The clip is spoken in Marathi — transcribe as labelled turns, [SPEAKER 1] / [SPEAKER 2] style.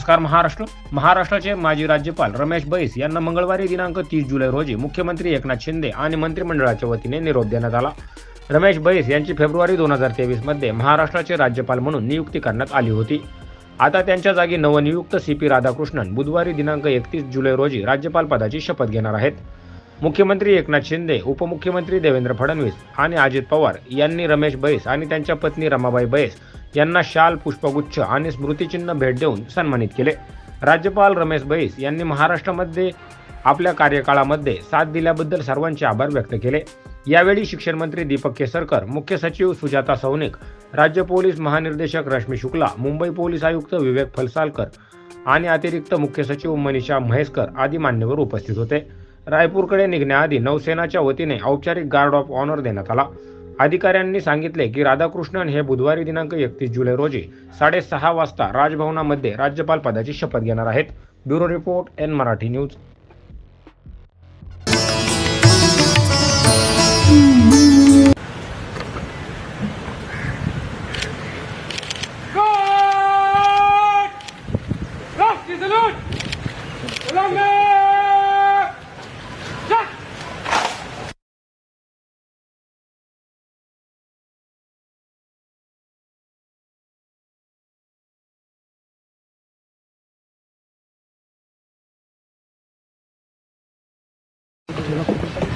[SPEAKER 1] नमस्कार महाराष्ट्र. महाराष्ट्राचे माजी राज्यपाल रमेश बैस यांना मंगळवारी दिनांक 30 जुलै रोजी मुख्यमंत्री एकनाथ शिंदे आणि मंत्रिमंडळाच्या वतीने निरोप देण्यात आला. रमेश बैस यांची फेब्रुवारी 2023 मध्ये महाराष्ट्राचे राज्यपाल म्हणून नियुक्ती करण्यात आली होती. आता त्यांच्या जागी नवनियुक्त CP राधाकृष्णन बुधवारी दिनांक 31 जुलै रोजी राज्यपाल पदाची शपथ घेणार आहेत. मुख्यमंत्री एकनाथ शिंदे, उपमुख्यमंत्री देवेंद्र फडणवीस आणि अजित पवार यांनी रमेश बैस आणि त्यांच्या पत्नी रमाबाई बैस यांना शाल, पुष्पगुच्छ आणि स्मृतिचिन्ह भेट देऊन सन्मानित केले. राज्यपाल रमेश बैस यांनी महाराष्ट्रामध्ये आपल्या कार्यकाळामध्ये साथ दिल्याबद्दल सर्वांचे आभार व्यक्त केले. यावेळी शिक्षण मंत्री दीपक केसरकर, मुख्य सचिव सुजाता सौनिक, राज्य पोलीस महानिर्देशक रश्मी शुक्ला, मुंबई पोलीस आयुक्त विवेक फलसालकर आणि अतिरिक्त मुख्य सचिव मनीषा म्हैसकर आदी मान्यवर उपस्थित होते. रायपूरकडे निघण्याआधी नौसेनाच्या वतीने औपचारिक गार्ड ऑफ ऑनर देण्यात आला. अधिकाऱ्यांनी सांगितले की राधाकृष्णन हे बुधवारी दिनांक 31 जुलै रोजी 6:30 वाजता राजभवनामध्ये राज्यपाल पदाची शपथ घेणार आहेत. Bureau report, N Marathi news.
[SPEAKER 2] Gracias.